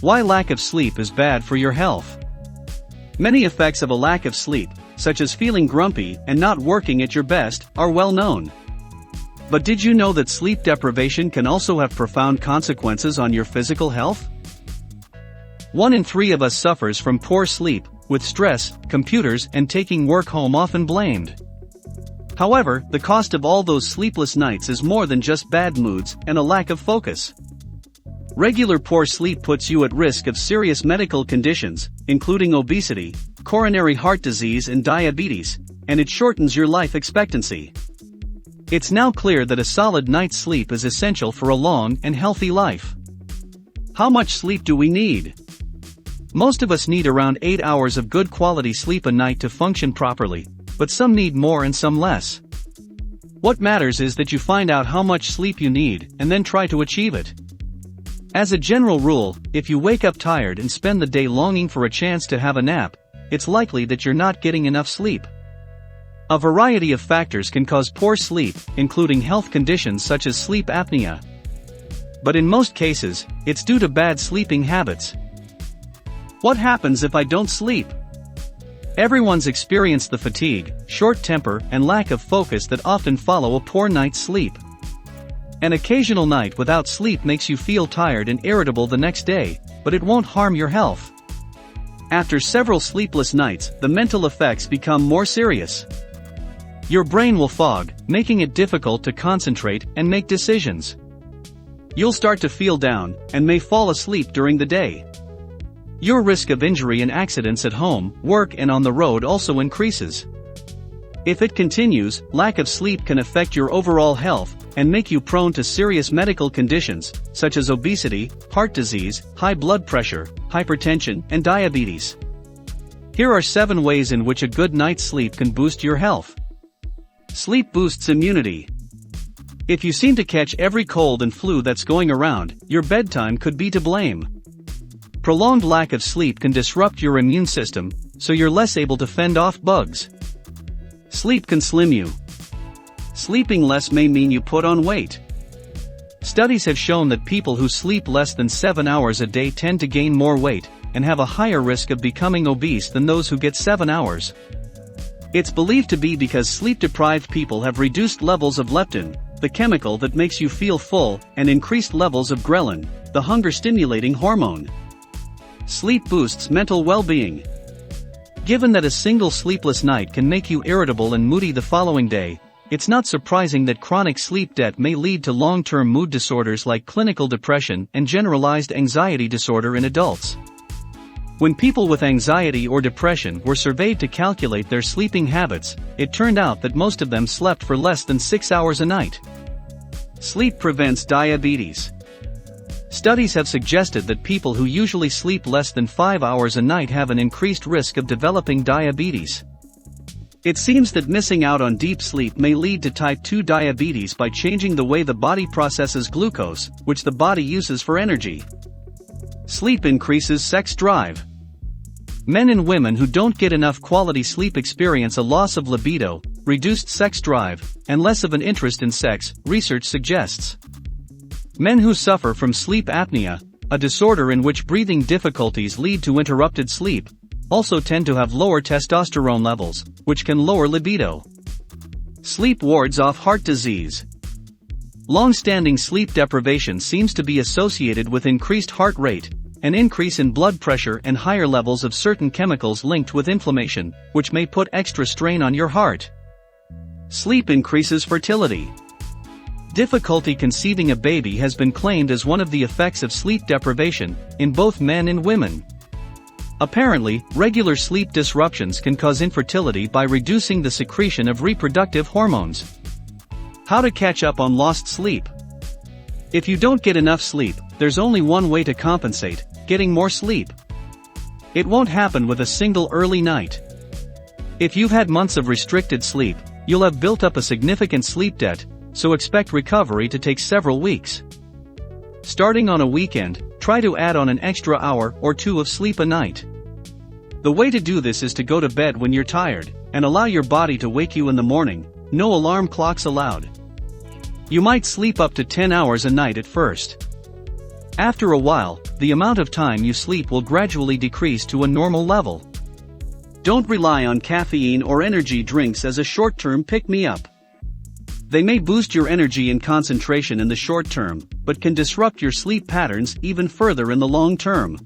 Why lack of sleep is bad for your health. Many effects of a lack of sleep, such as feeling grumpy and not working at your best, are well known. But did you know that sleep deprivation can also have profound consequences on your physical health? 1 in 3 of us suffers from poor sleep, with stress, computers, and taking work home often blamed. However, the cost of all those sleepless nights is more than just bad moods and a lack of focus. Regular poor sleep puts you at risk of serious medical conditions, including obesity, coronary heart disease and diabetes, and it shortens your life expectancy. It's now clear that a solid night's sleep is essential for a long and healthy life. How much sleep do we need? Most of us need around 8 hours of good quality sleep a night to function properly, but some need more and some less. What matters is that you find out how much sleep you need and then try to achieve it. As a general rule, if you wake up tired and spend the day longing for a chance to have a nap, it's likely that you're not getting enough sleep. A variety of factors can cause poor sleep, including health conditions such as sleep apnea. But in most cases, it's due to bad sleeping habits. What happens if I don't sleep? Everyone's experienced the fatigue, short temper, and lack of focus that often follow a poor night's sleep. An occasional night without sleep makes you feel tired and irritable the next day, but it won't harm your health. After several sleepless nights, the mental effects become more serious. Your brain will fog, making it difficult to concentrate and make decisions. You'll start to feel down, and may fall asleep during the day. Your risk of injury and accidents at home, work and on the road also increases. If it continues, lack of sleep can affect your overall health, and make you prone to serious medical conditions, such as obesity, heart disease, high blood pressure, hypertension, and diabetes. Here are 7 ways in which a good night's sleep can boost your health. Sleep boosts immunity. If you seem to catch every cold and flu that's going around, your bedtime could be to blame. Prolonged lack of sleep can disrupt your immune system, so you're less able to fend off bugs. Sleep can slim you. Sleeping less may mean you put on weight. Studies have shown that people who sleep less than 7 hours a day tend to gain more weight, and have a higher risk of becoming obese than those who get 7 hours. It's believed to be because sleep-deprived people have reduced levels of leptin, the chemical that makes you feel full, and increased levels of ghrelin, the hunger-stimulating hormone. Sleep boosts mental well-being. Given that a single sleepless night can make you irritable and moody the following day, it's not surprising that chronic sleep debt may lead to long-term mood disorders like clinical depression and generalized anxiety disorder in adults. When people with anxiety or depression were surveyed to calculate their sleeping habits, it turned out that most of them slept for less than 6 hours a night. Sleep prevents diabetes. Studies have suggested that people who usually sleep less than 5 hours a night have an increased risk of developing diabetes. It seems that missing out on deep sleep may lead to type 2 diabetes by changing the way the body processes glucose, which the body uses for energy. Sleep increases sex drive. Men and women who don't get enough quality sleep experience a loss of libido, reduced sex drive, and less of an interest in sex, research suggests. Men who suffer from sleep apnea, a disorder in which breathing difficulties lead to interrupted sleep, also tend to have lower testosterone levels, which can lower libido. Sleep wards off heart disease. Long-standing sleep deprivation seems to be associated with increased heart rate, an increase in blood pressure and higher levels of certain chemicals linked with inflammation, which may put extra strain on your heart. Sleep increases fertility. Difficulty conceiving a baby has been claimed as one of the effects of sleep deprivation, in both men and women. Apparently, regular sleep disruptions can cause infertility by reducing the secretion of reproductive hormones. How to catch up on lost sleep. If you don't get enough sleep, there's only one way to compensate: getting more sleep. It won't happen with a single early night. If you've had months of restricted sleep, you'll have built up a significant sleep debt, so expect recovery to take several weeks. Starting on a weekend, try to add on an extra hour or 2 of sleep a night. The way to do this is to go to bed when you're tired, and allow your body to wake you in the morning, no alarm clocks allowed. You might sleep up to 10 hours a night at first. After a while, the amount of time you sleep will gradually decrease to a normal level. Don't rely on caffeine or energy drinks as a short-term pick-me-up. They may boost your energy and concentration in the short term, but can disrupt your sleep patterns even further in the long term.